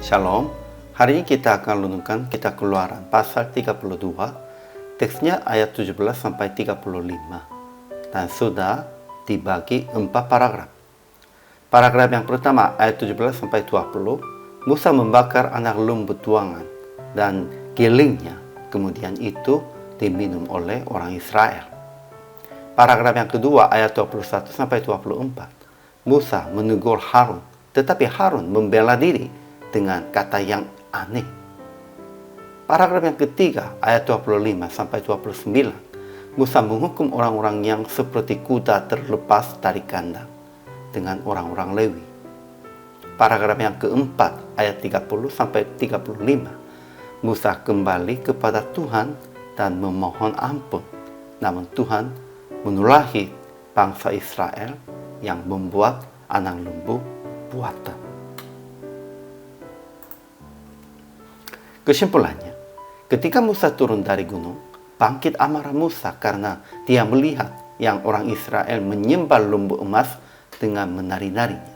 Shalom, hari ini kita akan renungkan kitab Keluaran pasal 32, teksnya ayat 17 sampai 35, dan sudah dibagi 4 paragraf. Paragraf yang pertama ayat 17 sampai 20, Musa membakar anak lembu tuangan dan gilingnya, kemudian itu diminum oleh orang Israel. Paragraf yang kedua ayat 21 sampai 24, Musa menegur Harun, tetapi Harun membela diri dengan kata yang aneh. Paragraf yang ketiga ayat 25 sampai 29, Musa menghukum orang-orang yang seperti kuda terlepas dari kandang dengan orang-orang Lewi. Paragraf yang keempat ayat 30 sampai 35, Musa kembali kepada Tuhan dan memohon ampun. Namun Tuhan menulahi bangsa Israel yang membuat anak lembu buatan. Kesimpulannya, ketika Musa turun dari gunung, bangkit amarah Musa karena dia melihat yang orang Israel menyembah lembu emas dengan menari-narinya.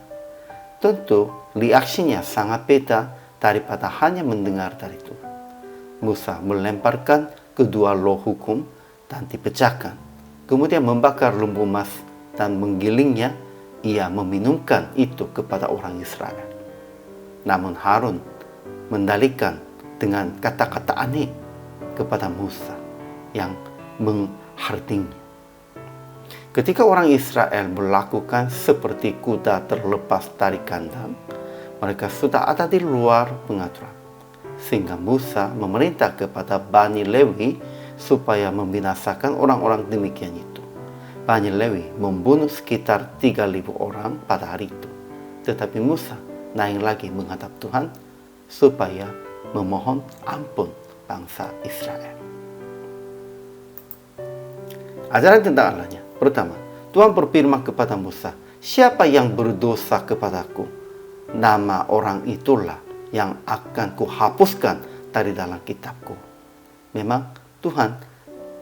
Tentu, reaksinya sangat beda daripada hanya mendengar dari Tuhan. Musa melemparkan kedua loh hukum dan dipecahkan. Kemudian membakar lembu emas dan menggilingnya. Ia meminumkan itu kepada orang Israel. Namun Harun mendalikan dengan kata-kata aneh kepada Musa yang menghardingnya. Ketika orang Israel melakukan seperti kuda terlepas dari kandang, mereka sudah ada di luar pengaturan. Sehingga Musa memerintah kepada Bani Lewi supaya membinasakan orang-orang demikian itu. Bani Lewi membunuh sekitar 3.000 orang pada hari itu. Tetapi Musa naik lagi menghadap Tuhan supaya memohon ampun bangsa Israel. Ajaran tentang Allahnya. Pertama, Tuhan berfirman kepada Musa, siapa yang berdosa kepadaku, nama orang itulah yang akan kuhapuskan dari dalam kitabku. Memang Tuhan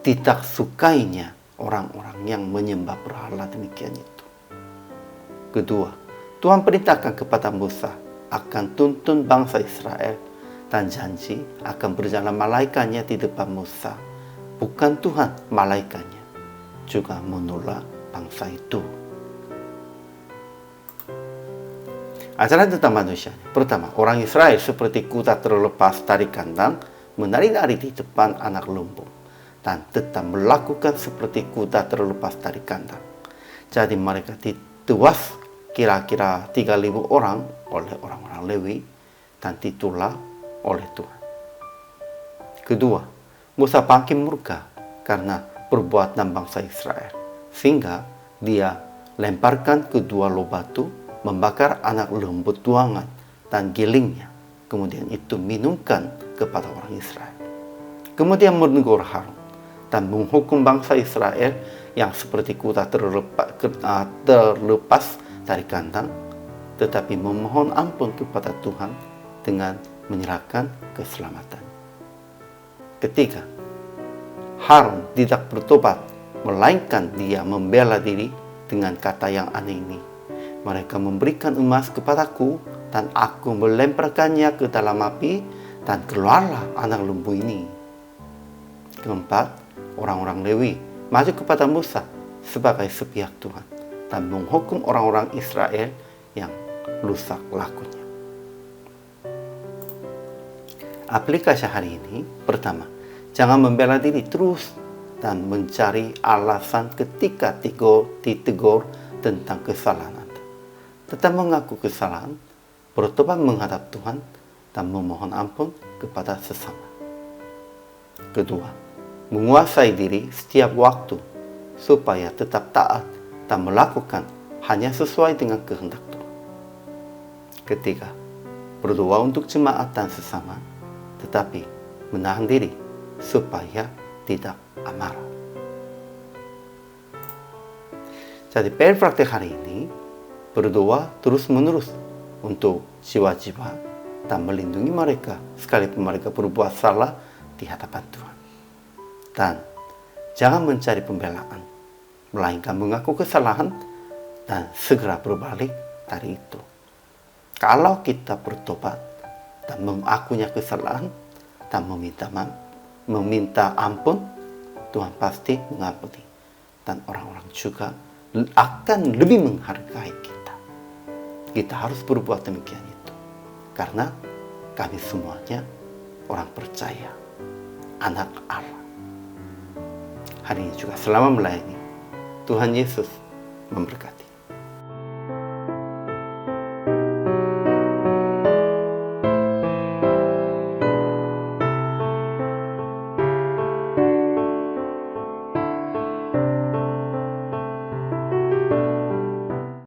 tidak sukainya orang-orang yang menyembah berhala demikian itu. Kedua, Tuhan perintahkan kepada Musa akan tuntun bangsa Israel dan janji akan berjalan malaikatnya di depan Musa. Bukan Tuhan, malaikatnya juga menolak bangsa itu. Ajaran tentang manusia. Pertama, orang Israel seperti kuda terlepas dari kandang, menari-nari di depan anak lembu, dan tetap melakukan seperti kuda terlepas dari kandang. Jadi mereka ditewas kira-kira 3.000 orang oleh orang-orang Lewi dan ditolak oleh Tuhan. Kedua, Musa bangkit murka karena perbuatan bangsa Israel, sehingga dia lemparkan kedua loh batu, membakar anak lembu tuangan dan gilingnya, kemudian itu minumkan kepada orang Israel. Kemudian menegur Harun dan menghukum bangsa Israel yang seperti kuda terlepas dari kandang, tetapi memohon ampun kepada Tuhan dengan menyerahkan keselamatan. Ketiga, Harun tidak bertobat, melainkan dia membela diri dengan kata yang aneh ini. Mereka memberikan emas kepadaku dan aku melemparkannya ke dalam api dan keluarlah anak lembu ini. Keempat, orang-orang Lewi maju kepada Musa sebagai sepihak Tuhan dan menghukum orang-orang Israel yang rusak lakunya. Aplikasi hari ini, pertama, jangan membela diri terus dan mencari alasan ketika ditegur tentang kesalahan Anda. Tetap mengaku kesalahan, bertobat menghadap Tuhan, dan memohon ampun kepada sesama. Kedua, menguasai diri setiap waktu supaya tetap taat dan melakukan hanya sesuai dengan kehendak Tuhan. Ketiga, berdoa untuk jemaat dan sesama, tetapi menahan diri supaya tidak amarah. Jadi PR praktek hari ini, berdoa terus-menerus untuk jiwa-jiwa dan melindungi mereka sekalipun mereka berbuat salah di hadapan Tuhan. Dan jangan mencari pembelaan, melainkan mengaku kesalahan dan segera berbalik dari itu. Kalau kita bertobat dan mengakunya kesalahan dan meminta ampun, Tuhan pasti mengampuni. Dan orang-orang juga akan lebih menghargai kita. Kita harus berbuat demikian itu. Karena kami semuanya orang percaya, anak Allah. Hari ini juga selama melayani, Tuhan Yesus memberkati.